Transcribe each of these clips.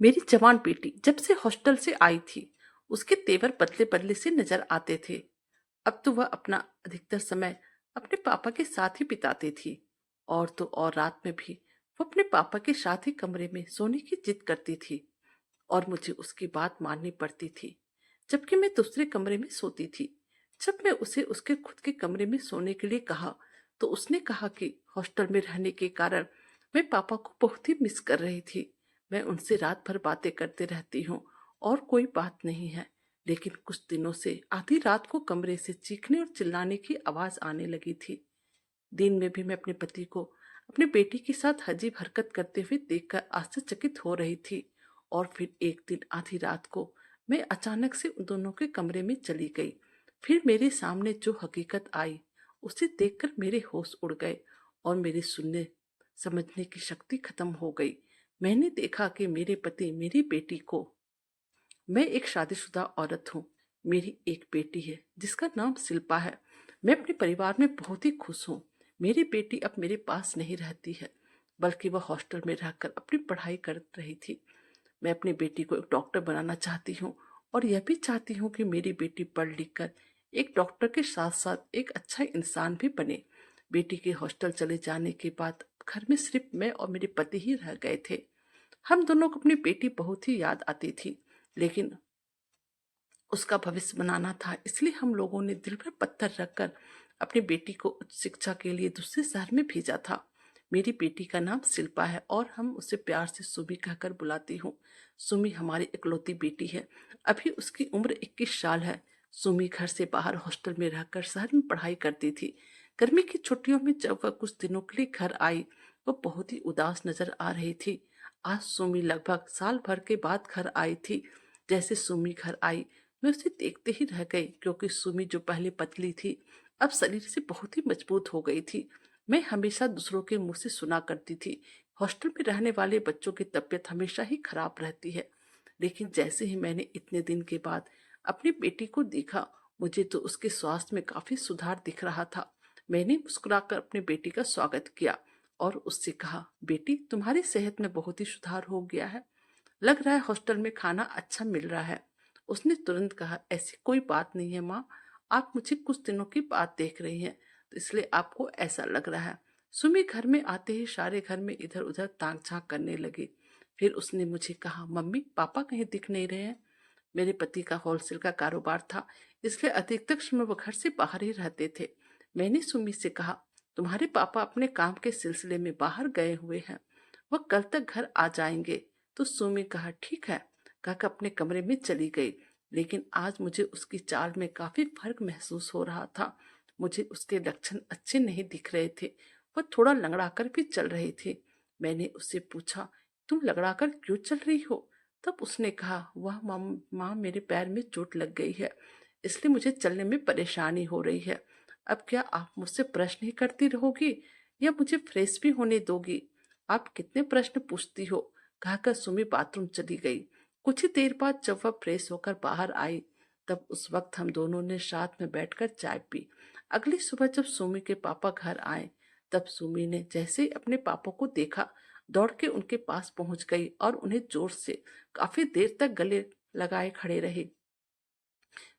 मेरी जवान बेटी जब से हॉस्टल से आई थी, उसके तेवर बदले बदले से नजर आते थे। अब तो वह अपना अधिकतर समय अपने पापा के साथ ही बिताती थी। और तो और रात में भी वो अपने पापा के साथ ही कमरे में सोने की जिद करती थी और मुझे उसकी बात माननी पड़ती थी, जबकि मैं दूसरे कमरे में सोती थी। जब मैं उसे उसके खुद के कमरे में सोने के लिए कहा, तो उसने कहा कि हॉस्टल में रहने के कारण मैं पापा को बहुत ही मिस कर रही थी। मैं उनसे रात भर बातें करते रहती हूँ और कोई बात नहीं है, लेकिन कुछ दिनों से आधी रात को कमरे से चीखने और चिल्लाने की आवाज आने लगी थी। दिन में भी मैं अपने पति को अपनी बेटी के साथ अजीब हरकत करते हुए देखकर आश्चर्यचकित हो रही थी। और फिर एक दिन आधी रात को मैं अचानक से उन दोनों के कमरे में चली गई। फिर मेरे सामने जो हकीकत आई, उसे देखकर मेरे होश उड़ गए और मेरे सुनने समझने की शक्ति खत्म हो गई। मैंने देखा कि मेरे पति मेरी बेटी को, मैं एक शादीशुदा औरत हूँ। मेरी एक बेटी है जिसका नाम शिल्पा है। मैं अपने परिवार में बहुत ही खुश हूँ। मेरी बेटी अब मेरे पास नहीं रहती है, बल्कि वह हॉस्टल में रहकर अपनी पढ़ाई कर रही थी। मैं अपनी बेटी को एक डॉक्टर बनाना चाहती हूँ और यह भी चाहती हूँ कि मेरी बेटी पढ़ लिख कर एक डॉक्टर के साथ साथ एक अच्छा इंसान भी बने। बेटी के हॉस्टल चले जाने के बाद घर में सिर्फ मैं और मेरे पति ही रह गए थे। हम दोनों को अपनी बेटी बहुत ही याद आती थी, लेकिन उसका भविष्य बनाना था, इसलिए हम लोगों ने दिल पर पत्थर रखकर अपनी बेटी को उच्च शिक्षा के लिए दूसरे शहर में भेजा था। मेरी बेटी का नाम शिल्पा है और हम उसे प्यार से सुमी कहकर बुलाती हूँ। सुमी हमारी इकलौती बेटी है। अभी उसकी उम्र 21 साल है। सुमी घर से बाहर हॉस्टल में रहकर शहर में पढ़ाई करती थी। गर्मी की छुट्टियों में जब वह कुछ दिनों के लिए घर आई, वो बहुत ही उदास नजर आ रही थी। आज सुमी लगभग साल भर के बाद घर आई थी। जैसे सुमी घर आई, मैं उसे देखते ही रह गई, क्योंकि सुमी जो पहले पतली थी, अब शरीर से बहुत ही मजबूत हो गई थी। मैं हमेशा दूसरों के मुंह से सुना करती थी, हॉस्टल में रहने वाले बच्चों की तबीयत हमेशा ही खराब रहती है। लेकिन जैसे ही मैंने इतने दिन के बाद अपनी बेटी को देखा, मुझे तो उसके स्वास्थ्य में काफी सुधार दिख रहा था। मैंने मुस्कुराकर अपनी बेटी का स्वागत किया और उससे कहा, बेटी तुम्हारी सेहत में बहुत ही सुधार हो गया है। लग रहा है हॉस्टल में खाना अच्छा मिल रहा है। उसने तुरंत कहा, ऐसी कोई बात नहीं है माँ, आप मुझे कुछ दिनों की बात देख रही हैं, तो इसलिए आपको ऐसा लग रहा है। सुमी घर में आते ही सारे घर में इधर उधर ताक झांक करने लगी। फिर उसने मुझे कहा, मम्मी पापा कहीं दिख नहीं रहे हैं। मेरे पति का होलसेल का कारोबार था, इसलिए अधिकतर समय वो घर से बाहर ही रहते थे। मैंने सुमी से कहा, तुम्हारे पापा अपने काम के सिलसिले में बाहर गए हुए हैं, वह कल तक घर आ जाएंगे। तो सुमी कहा, ठीक है, कहकर अपने कमरे में चली गई। लेकिन आज मुझे उसकी चाल में काफी फर्क महसूस हो रहा था। मुझे उसके लक्षण अच्छे नहीं दिख रहे थे। वह थोड़ा लंगड़ा कर भी चल रही थी। मैंने उससे पूछा, तुम लंगड़ा कर क्यों चल रही हो? तब उसने कहा, वह माँ मेरे पैर में चोट लग गई है, इसलिए मुझे चलने में परेशानी हो रही है। अब क्या आप मुझसे प्रश्न ही करती रहोगी या मुझे फ्रेश भी होने दोगी? आप कितने प्रश्न पूछती हो, कहकर सुमी बाथरूम चली गई। कुछ ही देर बाद जब वह फ्रेश होकर बाहर आई, तब उस वक्त हम दोनों ने साथ में बैठकर चाय पी। अगली सुबह जब सुमी के पापा घर आए, तब सुमी ने जैसे ही अपने पापा को देखा, दौड़ के उनके पास पहुंच गई और उन्हें जोर से काफी देर तक गले लगाए खड़े रही।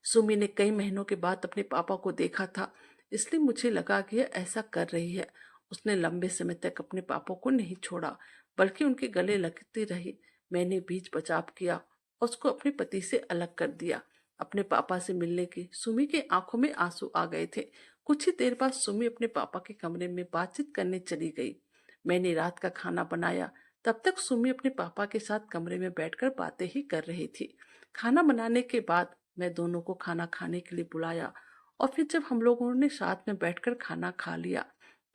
सुमी ने कई महीनों के बाद अपने पापा को देखा था, इसलिए मुझे लगा कि यह ऐसा कर रही है। उसने लंबे समय तक अपने पापा को नहीं छोड़ा, बल्कि उनके गले लगती रही। मैंने बीच बचाव किया और उसको अपने पति से अलग कर दिया। अपने पापा से मिलने की सुमी के आंखों में आंसू आ गए थे। कुछ ही देर बाद सुमी अपने पापा के कमरे में बातचीत करने चली गई। मैंने रात का खाना बनाया। तब तक सुमी अपने पापा के साथ कमरे में बैठकर बातें ही कर रही थी। खाना बनाने के बाद मैं दोनों को खाना खाने के लिए बुलाया और फिर जब हम लोगों ने साथ में बैठकर खाना खा लिया,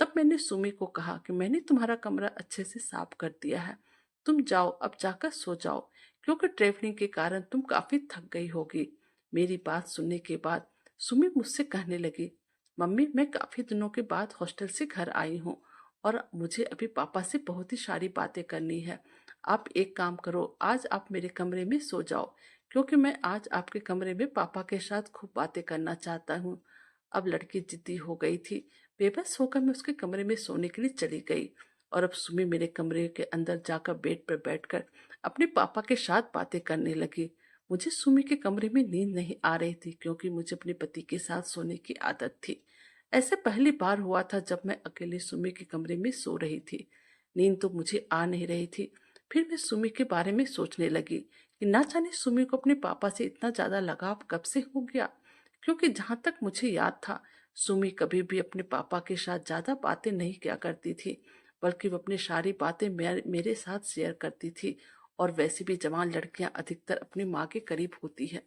तब मैंने सुमी को कहा कि मैंने तुम्हारा कमरा अच्छे से साफ कर दिया है, तुम जाओ अब जाकर सो जाओ, क्योंकि ट्रेवलिंग के कारण तुम काफी थक गई होगी। मेरी बात सुनने के बाद सुमी मुझसे कहने लगी, मम्मी मैं काफी दिनों के बाद हॉस्टल से घर आई हूँ और मुझे अभी पापा से बहुत ही सारी बातें करनी है। आप एक काम करो, आज आप मेरे कमरे में सो जाओ, क्योंकि मैं आज आपके कमरे में पापा के साथ खूब बातें करना चाहता हूँ। अब लड़की जिद्दी हो गई थी। बेबस होकर मैं उसके कमरे में सोने के लिए चली गई। और अब सुमी मेरे कमरे के अंदर जाकर बेड पर बैठकर अपने पापा के साथ बातें करने लगी। मुझे सुमी के कमरे में नींद नहीं आ रही थी क्योंकि मुझे अपने पति के साथ सोने की आदत थी। ऐसे पहली बार हुआ था जब मैं अकेले सुमी के कमरे में सो रही थी। नींद तो मुझे आ नहीं रही थी। फिर मैं सुमी के बारे में सोचने लगी कि ना जाने सुमी को अपने पापा से इतना ज्यादा लगाव कब से हो गया, क्योंकि जहां तक मुझे याद था सुमी कभी भी अपने पापा के साथ ज्यादा बातें नहीं किया करती थी, बल्कि वो अपनी सारी बातें मेरे साथ शेयर करती थी। और वैसे भी जवान लड़कियां अधिकतर अपनी माँ के करीब होती है,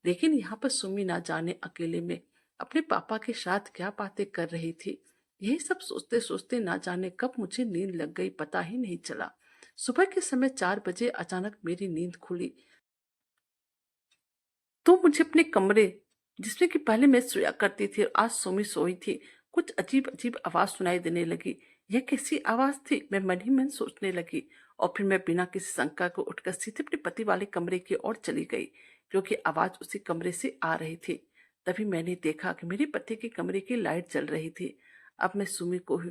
लेकिन यहाँ पर सुमी ना जाने अकेले में अपने पापा के साथ क्या बातें कर रही थी। यही सब सोचते सोचते ना जाने कब मुझे नींद लग गई, पता ही नहीं चला। सुबह के समय 4 बजे अचानक मेरी नींद खुली तो मुझे अपने कमरे, जिसमें कि पहले मैं सोया करती थी और आज सुमी सोई थी, कुछ अजीब अजीब आवाज सुनाई देने लगी। यह कैसी आवाज थी, मैं मन ही मन सोचने लगी। और फिर मैं बिना किसी शंका को उठकर सीधे अपने पति वाले कमरे की ओर चली गई, क्योंकि आवाज उसी कमरे से आ रही थी। तभी मैंने देखा कि मेरे पति के कमरे की लाइट जल रही थी। अब मैं सुमी को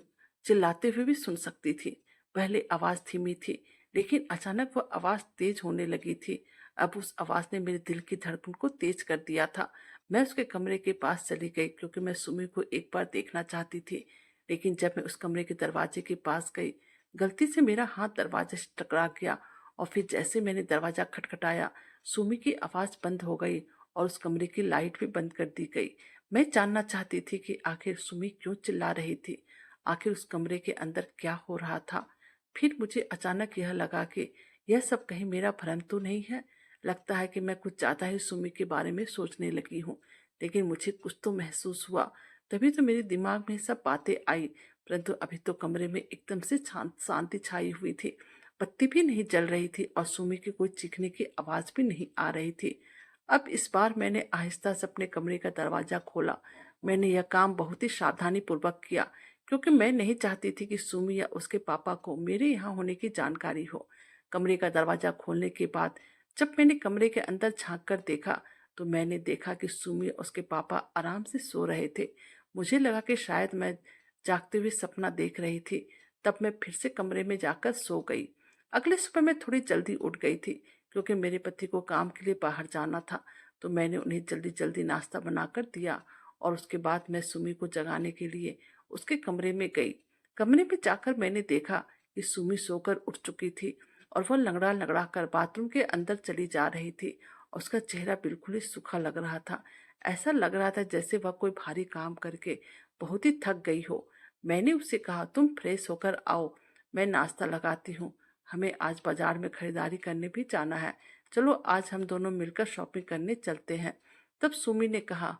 चिल्लाते हुए भी सुन सकती थी। पहले आवाज धीमी थी, लेकिन अचानक वह आवाज तेज होने लगी थी। अब उस आवाज ने मेरे दिल की धड़कन को तेज कर दिया था। मैं उसके कमरे के पास चली गई क्योंकि मैं सुमी को एक बार देखना चाहती थी। लेकिन जब मैं उस कमरे के दरवाजे के पास गई, गलती से मेरा हाथ दरवाजे से टकरा गया। और फिर जैसे मैंने दरवाजा खटखटाया, सुमी की आवाज बंद हो गई और उस कमरे की लाइट भी बंद कर दी गई। मैं जानना चाहती थी कि आखिर सुमी क्यों चिल्ला रही थी, आखिर उस कमरे के अंदर क्या हो रहा था। फिर मुझे अचानक यह लगा कि यह सब कहीं मेरा भ्रम तो नहीं है। लगता है कि मैं कुछ ज्यादा ही सुमी के बारे में सोचने लगी हूँ। लेकिन मुझे कुछ तो महसूस हुआ, तभी तो मेरे दिमाग में सब बातें आई। परंतु अभी तो कमरे में एकदम से शांति छाई हुई थी। बत्ती भी नहीं जल रही थी और सुमी की कोई चीखने की आवाज भी नहीं आ रही थी। अब इस बार मैंने आहिस्ता से अपने कमरे का दरवाजा खोला। मैंने यह काम बहुत ही सावधानी पूर्वक किया, क्योंकि मैं नहीं चाहती थी कि सुमी या उसके पापा को मेरे यहाँ होने की जानकारी हो। कमरे का दरवाजा खोलने के बाद जब मैंने कमरे के अंदर झांक कर देखा, तो मैंने देखा कि सुमी और उसके पापा आराम से सो रहे थे। मुझे लगा कि शायद मैं जागते हुए सपना देख रही थी। तब मैं फिर से कमरे में जाकर सो गई। अगले सुबह मैं थोड़ी जल्दी उठ गई थी, क्योंकि मेरे पति को काम के लिए बाहर जाना था। तो मैंने उन्हें जल्दी जल्दी नाश्ता बनाकर दिया और उसके बाद मैं सुमी को जगाने के लिए उसके कमरे में गई। कमरे में जाकर मैंने देखा कि सुमी सोकर उठ चुकी थी और वह लंगड़ा लंगड़ा कर बाथरूम के अंदर चली जा रही थी। उसका चेहरा बिल्कुल ही सूखा लग रहा था। ऐसा लग रहा था जैसे वह कोई भारी काम करके बहुत ही थक गई हो। मैंने उससे कहा, तुम फ्रेश होकर आओ, मैं नाश्ता लगाती हूँ। हमें आज बाजार में खरीदारी करने भी जाना है। चलो आज हम दोनों मिलकर शॉपिंग करने चलते हैं। तब सुमी ने कहा,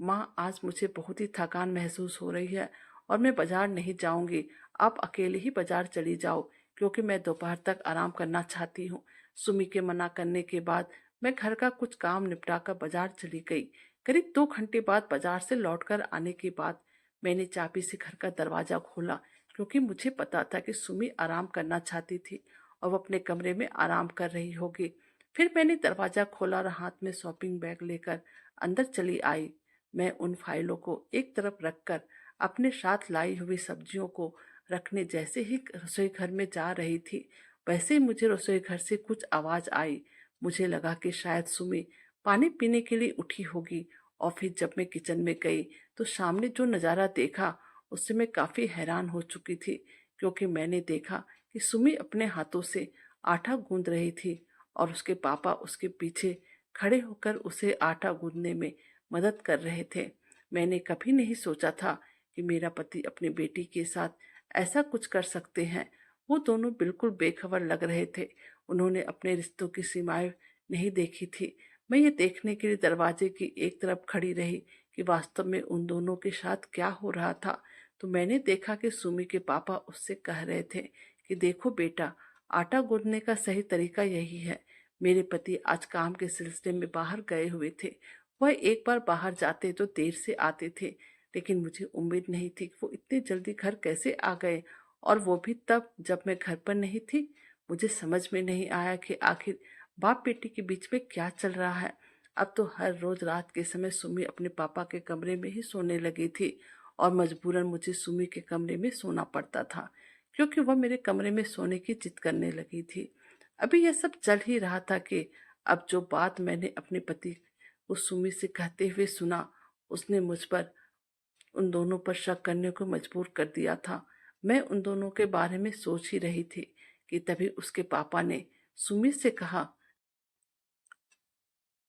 माँ आज मुझे बहुत ही थकान महसूस हो रही है और मैं बाजार नहीं जाऊंगी। आप अकेले ही बाजार चली जाओ, क्योंकि मैं दोपहर तक आराम करना चाहती हूँ। सुमी के मना करने के बाद मैं घर का कुछ काम निपटाकर बाजार चली गई। करीब 2 घंटे बाद बाजार से लौटकर आने के बाद मैंने चाबी से घर का दरवाजा खोला, क्योंकि मुझे पता था कि सुमी आराम करना चाहती थी और वो अपने कमरे में आराम कर रही होगी। फिर मैंने दरवाजा खोला और हाथ में शॉपिंग बैग लेकर अंदर चली आई। मैं उन फाइलों को एक तरफ रखकर अपने साथ लाई हुई सब्जियों को रखने जैसे ही रसोई घर में जा रही थी, वैसे ही मुझे रसोई घर से कुछ आवाज आई। मुझे लगा कि शायद सुमी पानी पीने के लिए उठी होगी। और फिर जब मैं किचन में गई तो सामने जो नज़ारा देखा, उससे मैं काफी हैरान हो चुकी थी, क्योंकि मैंने देखा कि सुमी अपने हाथों से आटा गूंद रही थी और उसके पापा उसके पीछे खड़े होकर उसे आटा गूंदने में मदद कर रहे थे। मैंने कभी नहीं सोचा था कि मेरा पति अपनी बेटी के साथ ऐसा कुछ कर सकते हैं। वो दोनों बिल्कुल बेखबर लग रहे थे। उन्होंने अपने रिश्तों की सीमाएं नहीं देखी थी। मैं ये देखने के लिए दरवाजे की एक तरफ खड़ी रही कि वास्तव में उन दोनों के साथ क्या हो रहा था। तो मैंने देखा कि सुमी के पापा उससे कह रहे थे कि देखो बेटा, आटा गूंदने का सही तरीका यही है। मेरे पति आज काम के सिलसिले में बाहर गए हुए थे। वह एक बार बाहर जाते तो देर से आते थे, लेकिन मुझे उम्मीद नहीं थी कि वो इतनी जल्दी घर कैसे आ गए, और वो भी तब जब मैं घर पर नहीं थी। मुझे समझ में नहीं आया कि आखिर बाप बेटी के बीच में क्या चल रहा है। अब तो हर रोज रात के समय सुमी अपने पापा के कमरे में ही सोने लगी थी और मजबूरन मुझे सुमी के कमरे में सोना पड़ता था, क्योंकि वह मेरे कमरे में सोने की जिद करने लगी थी। अभी यह सब चल ही रहा था कि अब जो बात मैंने अपने पति को सुमी से कहते हुए सुना, उसने मुझ पर, उन दोनों पर शक करने को मजबूर कर दिया था। मैं उन दोनों के बारे में सोच ही रही थी कि तभी उसके पापा ने सुमी से कहा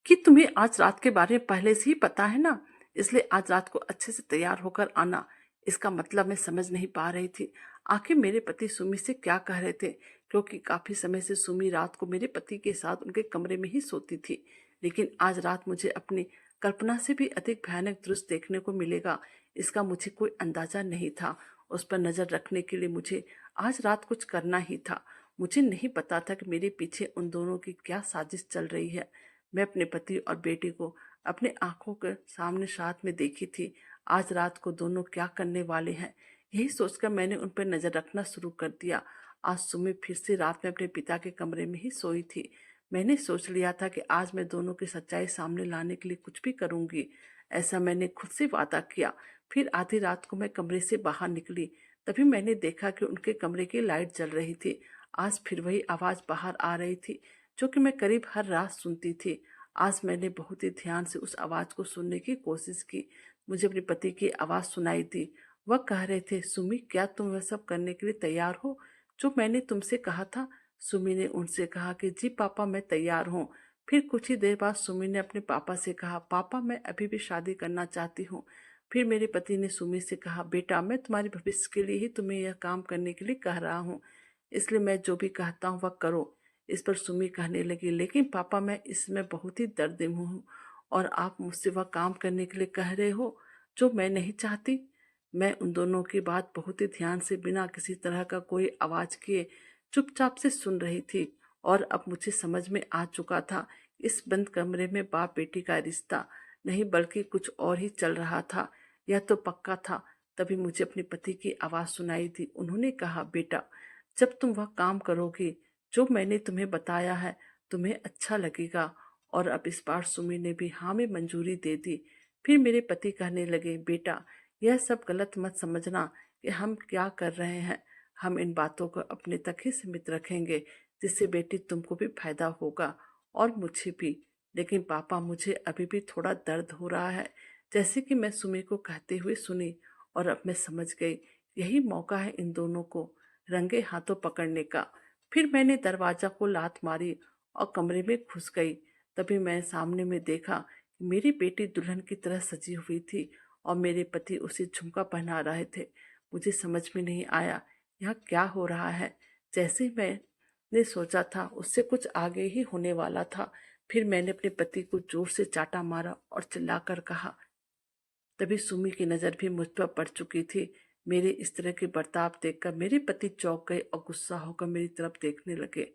कि तुम्हें आज रात के बारे में पहले से ही पता है ना, इसलिए आज रात को अच्छे से तैयार होकर आना। इसका मतलब मैं समझ नहीं पा रही थी आखिर मेरे पति सुमी से क्या कह रहे थे, क्योंकि काफी समय से सुमी रात को मेरे पति के साथ उनके कमरे में ही सोती थी। लेकिन आज रात मुझे अपनी कल्पना से भी अधिक भयानक दृश्य देखने को मिलेगा, इसका मुझे कोई अंदाजा नहीं था। उस पर नजर रखने के लिए मुझे आज रात कुछ करना ही था। मुझे नहीं पता था कि मेरे पीछे उन दोनों की क्या साजिश चल रही है। मैं अपने पति और बेटे को अपने आंखों के सामने साथ में देखी थी। आज रात को दोनों क्या करने वाले हैं, यही सोचकर मैंने उन पर नजर रखना शुरू कर दिया। आज सुबह फिर से रात में अपने पिता के कमरे में ही सोई थी। मैंने सोच लिया था कि आज मैं दोनों की सच्चाई सामने लाने के लिए कुछ भी करूंगी। ऐसा मैंने खुद से वादा किया। फिर आधी रात को मैं कमरे से बाहर निकली। तभी मैंने देखा कि उनके कमरे की लाइट जल रही थी। आज फिर वही आवाज बाहर आ रही थी जो कि मैं करीब हर रात सुनती थी। आज मैंने बहुत ही ध्यान से उस आवाज को सुनने की कोशिश की। मुझे अपने पति की आवाज सुनाई दी। वह कह रहे थे, सुमी क्या तुम वह सब करने के लिए तैयार हो जो मैंने तुमसे कहा था? सुमी ने उनसे कहा कि जी पापा, मैं तैयार हूँ। फिर कुछ ही देर बाद सुमी ने अपने पापा से कहा, पापा मैं अभी भी शादी करना चाहती हूँ। फिर मेरे पति ने सुमी से कहा, बेटा मैं तुम्हारे भविष्य के लिए ही तुम्हें यह काम करने के लिए कह रहा हूँ, इसलिए मैं जो भी कहता हूँ वह करो। इस पर सुमी कहने लगी, लेकिन पापा मैं इसमें बहुत ही दर्द में हूँ और आप मुझसे वह काम करने के लिए कह रहे हो जो मैं नहीं चाहती। मैं उन दोनों की बात बहुत ही ध्यान से बिना किसी तरह का कोई आवाज किए चुपचाप से सुन रही थी। और अब मुझे समझ में आ चुका था इस बंद कमरे में बाप बेटी का रिश्ता नहीं बल्कि कुछ और ही चल रहा था। यह तो पक्का था। तभी मुझे अपने पति की आवाज सुनाई दी। उन्होंने कहा, बेटा जब तुम वह काम करोगे जो मैंने तुम्हें बताया है, तुम्हें अच्छा लगेगा। और अब इस बार सुमी ने भी हाँ में मंजूरी दे दी। फिर मेरे पति कहने लगे, बेटा यह सब गलत मत समझना कि हम क्या कर रहे हैं। हम इन बातों को अपने तक ही सीमित रखेंगे, जिससे बेटी तुमको भी फायदा होगा और मुझे भी। लेकिन पापा मुझे अभी भी थोड़ा दर्द हो रहा है, जैसे कि मैं सुमी को कहते हुए सुनी। और अब मैं समझ गई यही मौका है इन दोनों को रंगे हाथों पकड़ने का। फिर मैंने दरवाजा को लात मारी और कमरे में घुस गई। तभी मैं सामने में देखा मेरी बेटी दुल्हन की तरह सजी हुई थी और मेरे पति उसे झुमका पहना रहे थे। मुझे समझ में नहीं आया यहाँ क्या हो रहा है। जैसे मैंने सोचा था उससे कुछ आगे ही होने वाला था। फिर मैंने अपने पति को जोर से चाटा मारा और चिल्लाकर कहा। तभी सुमी की नजर भी मुझ पर पड़ चुकी थी। मेरे इस तरह के बर्ताव देखकर मेरे पति चौंक गए और गुस्सा होकर मेरी तरफ देखने लगे।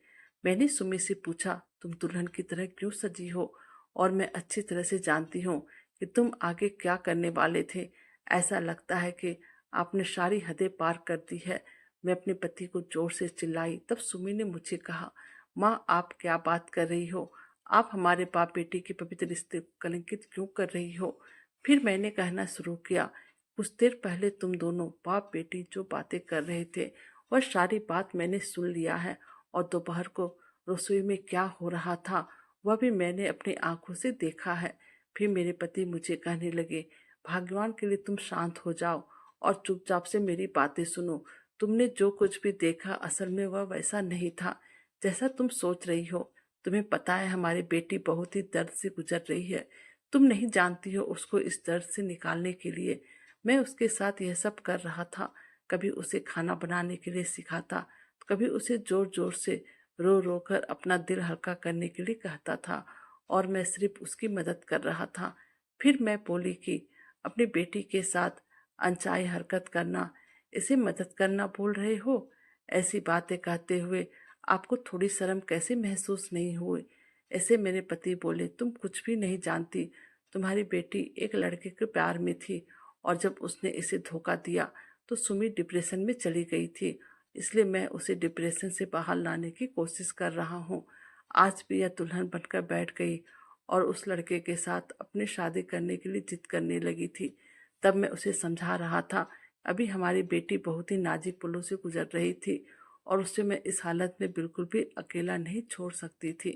मैंने सुमी से पूछा, तुम दुल्हन की तरह क्यों सजी हो? और मैं अच्छी तरह से जानती हूँ कि तुम आगे क्या करने वाले थे। ऐसा लगता है कि आपने सारी हदें पार कर दी है। मैं अपने पति को जोर से चिल्लाई। तब सुमी ने मुझे कहा, माँ आप क्या बात कर रही हो? आप हमारे बाप बेटी के पवित्र रिश्ते को कलंकित क्यों कर रही हो? फिर मैंने कहना शुरू किया, कुछ देर पहले तुम दोनों बाप बेटी जो बातें कर रहे थे वह सारी बात मैंने सुन लिया है। और दोपहर को रसोई में क्या हो रहा था वह भी मैंने अपनी आंखों से देखा है। फिर मेरे पति मुझे कहने लगे, भगवान के लिए तुम शांत हो जाओ और चुपचाप से मेरी बातें सुनो। तुमने जो कुछ भी देखा असल में वह वैसा नहीं था जैसा तुम सोच रही हो। तुम्हें पता है हमारी बेटी बहुत ही दर्द से गुजर रही है। तुम नहीं जानती हो उसको इस दर्द से निकालने के लिए मैं उसके साथ यह सब कर रहा था। कभी उसे खाना बनाने के लिए सिखाता, तो कभी उसे जोर जोर से रो रो कर अपना दिल हल्का करने के लिए कहता था और मैं सिर्फ उसकी मदद कर रहा था। फिर मैं बोली कि अपनी बेटी के साथ अनचाही हरकत करना, इसे मदद करना बोल रहे हो? ऐसी बातें कहते हुए आपको थोड़ी शर्म कैसे महसूस नहीं हुई? ऐसे मेरे पति बोले, तुम कुछ भी नहीं जानती। तुम्हारी बेटी एक लड़के के प्यार में थी और जब उसने इसे धोखा दिया तो सुमी डिप्रेशन में चली गई थी। इसलिए मैं उसे डिप्रेशन से बाहर लाने की कोशिश कर रहा हूँ। आज भी यह दुल्हन बनकर बैठ गई और उस लड़के के साथ अपनी शादी करने के लिए जिद करने लगी थी। तब मैं उसे समझा रहा था अभी हमारी बेटी बहुत ही नाजुक पलों से गुजर रही थी और उसे मैं इस हालत में बिल्कुल भी अकेला नहीं छोड़ सकती थी,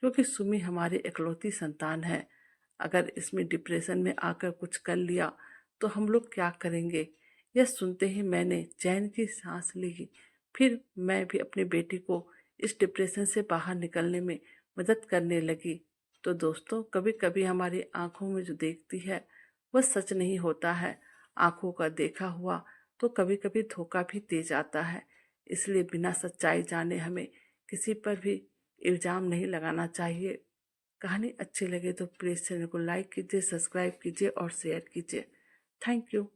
क्योंकि सुमी हमारी इकलौती संतान है। अगर इसमें डिप्रेशन में आकर कुछ कर लिया तो हम लोग क्या करेंगे? यह सुनते ही मैंने चैन की सांस ली। फिर मैं भी अपनी बेटी को इस डिप्रेशन से बाहर निकलने में मदद करने लगी। तो दोस्तों, कभी कभी हमारी आंखों में जो देखती है वह सच नहीं होता है। आंखों का देखा हुआ तो कभी कभी धोखा भी दे जाता है। इसलिए बिना सच्चाई जाने हमें किसी पर भी इल्ज़ाम नहीं लगाना चाहिए। कहानी अच्छी लगे तो प्लीज़ चैनल को लाइक कीजिए, सब्सक्राइब कीजिए और शेयर कीजिए। Thank you.